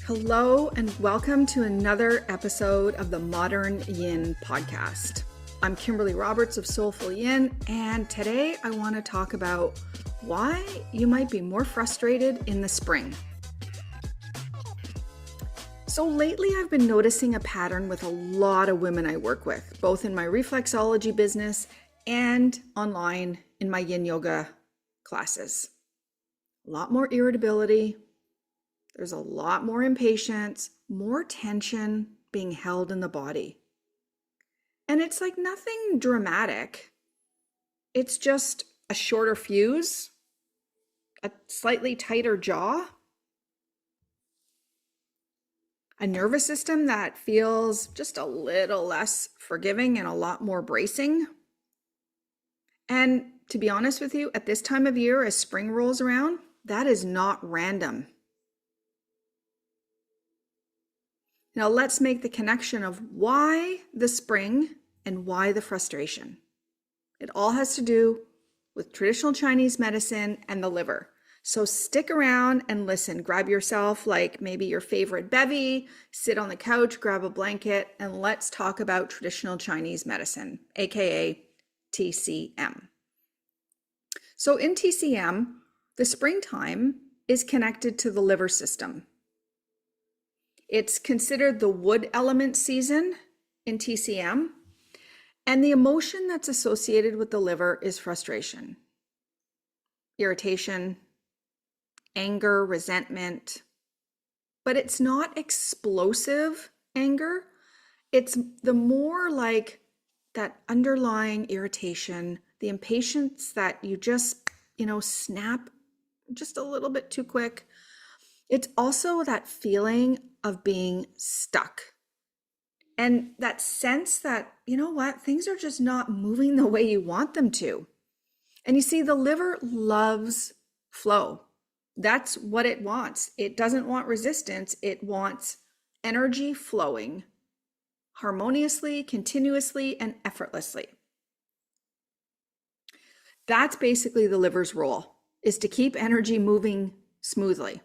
Hello and welcome to another episode of the Modern Yin Podcast. I'm Kimberley Roberts of SolefulYin, and today I want to talk about why you might be more frustrated in the spring. So lately I've been noticing a pattern with a lot of women I work with, both in my reflexology business and online in my yin yoga classes. A lot more irritability. There's a lot more impatience, more tension being held in the body. And it's like nothing dramatic. It's just a shorter fuse, a slightly tighter jaw, a nervous system that feels just a little less forgiving and a lot more bracing. And to be honest with you, at this time of year, as spring rolls around, that is not random. Now let's make the connection of why the spring and why the frustration. It all has to do with traditional Chinese medicine and the liver. So stick around and listen. Grab yourself like maybe your favorite bevy, sit on the couch, grab a blanket, and let's talk about traditional Chinese medicine, aka TCM. So in TCM, the springtime is connected to the liver system. It's considered the wood element season in TCM, and the emotion that's associated with the liver is frustration, irritation, anger, resentment, but it's not explosive anger. It's the more like that underlying irritation, the impatience that you just, snap just a little bit too quick. It's also that feeling of being stuck and that sense that, things are just not moving the way you want them to. And you see, the liver loves flow. That's what it wants. It doesn't want resistance. It wants energy flowing harmoniously, continuously, and effortlessly. That's basically the liver's role, is to keep energy moving smoothly.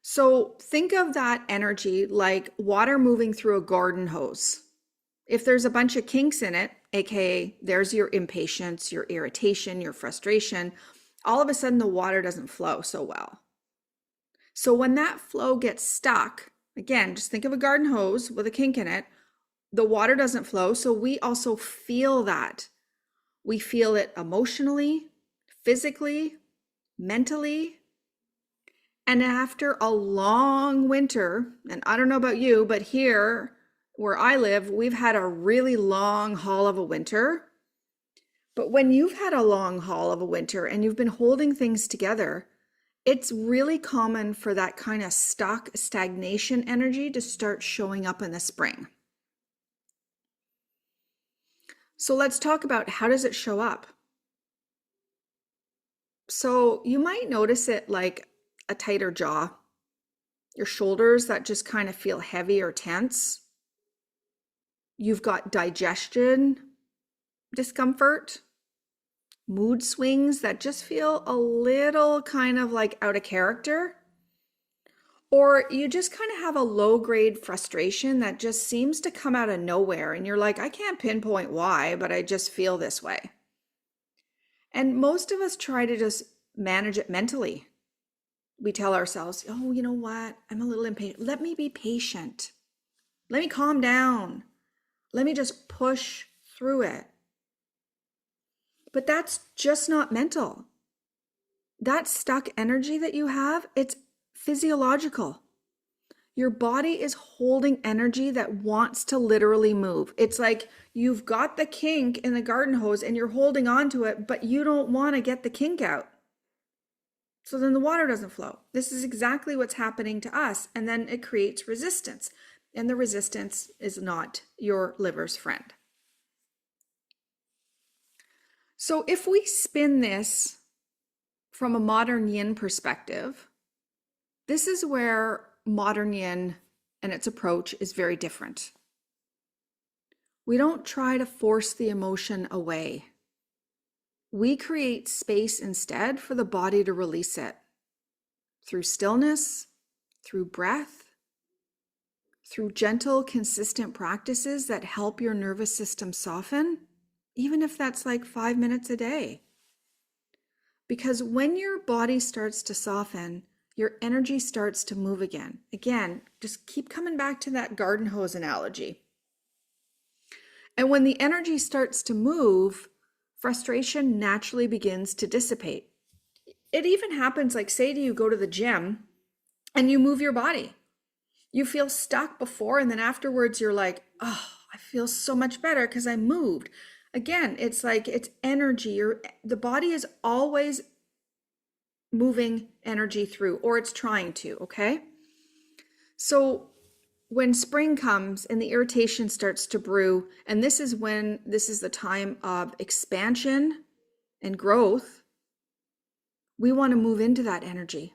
So think of that energy like water moving through a garden hose. If there's a bunch of kinks in it, aka there's your impatience, your irritation, your frustration, all of a sudden the water doesn't flow so well. So when that flow gets stuck, again, just think of a garden hose with a kink in it, the water doesn't flow. So we also feel that. We feel it emotionally, physically, mentally. And after a long winter, and I don't know about you, but here where I live, we've had a really long haul of a winter. But when you've had a long haul of a winter and you've been holding things together, it's really common for that kind of stuck stagnation energy to start showing up in the spring. So let's talk about how does it show up? So you might notice it like a tighter jaw, your shoulders that just kind of feel heavy or tense. You've got digestion discomfort, mood swings that just feel a little kind of like out of character, or you just kind of have a low grade frustration that just seems to come out of nowhere. And you're like, I can't pinpoint why, but I just feel this way. And most of us try to just manage it mentally. We tell ourselves, oh, you know what? I'm a little impatient. Let me be patient. Let me calm down. Let me just push through it. But that's just not mental. That stuck energy that you have, it's physiological. Your body is holding energy that wants to literally move. It's like you've got the kink in the garden hose and you're holding on to it, but you don't want to get the kink out. So then the water doesn't flow. This is exactly what's happening to us. And then it creates resistance. And the resistance is not your liver's friend. So if we spin this from a modern yin perspective, this is where modern yin and its approach is very different. We don't try to force the emotion away. We create space instead for the body to release it through stillness, through breath, through gentle, consistent practices that help your nervous system soften, even if that's like 5 minutes a day. Because when your body starts to soften, your energy starts to move again. Again, just keep coming back to that garden hose analogy. And when the energy starts to move, frustration naturally begins to dissipate. It even happens, like, say you go to the gym and you move your body. You feel stuck before, and then afterwards you're like, oh, I feel so much better because I moved. Again, it's like it's energy. The body is always moving energy through, or it's trying to, okay? So when spring comes and the irritation starts to brew, and this is the time of expansion and growth, we want to move into that energy.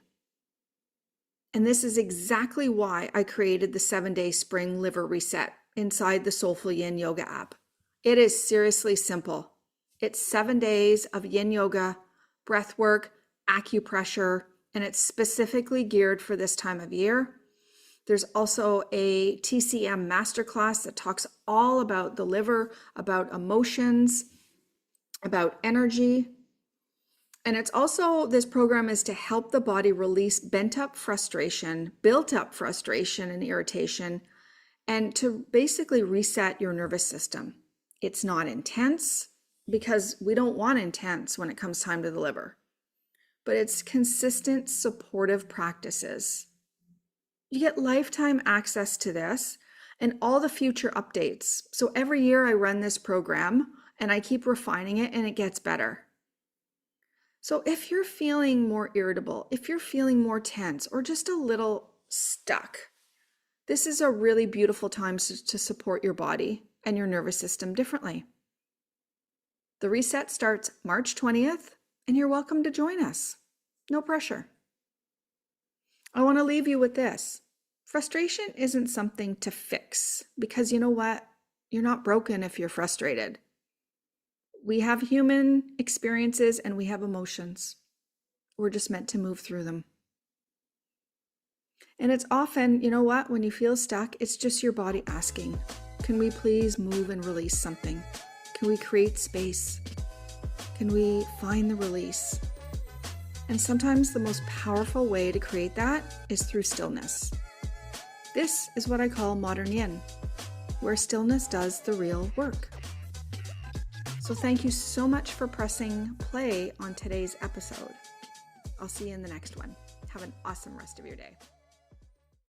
And this is exactly why I created the 7-day spring liver reset inside the SolefulYin yoga app. It is seriously simple. It's 7 days of yin yoga, breath work, acupressure, and it's specifically geared for this time of year. There's also a TCM masterclass that talks all about the liver, about emotions, about energy. And it's also, this program is to help the body release built up frustration and irritation, and to basically reset your nervous system. It's not intense, because we don't want intense when it comes time to the liver, but it's consistent, supportive practices. You get lifetime access to this and all the future updates. So every year I run this program and I keep refining it, and it gets better. So if you're feeling more irritable, if you're feeling more tense, or just a little stuck, this is a really beautiful time to support your body and your nervous system differently. The reset starts March 20th, and you're welcome to join us. No pressure. I want to leave you with this. Frustration isn't something to fix, because you know what? You're not broken if you're frustrated. We have human experiences and we have emotions. We're just meant to move through them. And it's often, you know what, when you feel stuck, it's just your body asking, can we please move and release something? Can we create space? Can we find the release? And sometimes the most powerful way to create that is through stillness. This is what I call Modern Yin, where stillness does the real work. So thank you so much for pressing play on today's episode. I'll see you in the next one. Have an awesome rest of your day.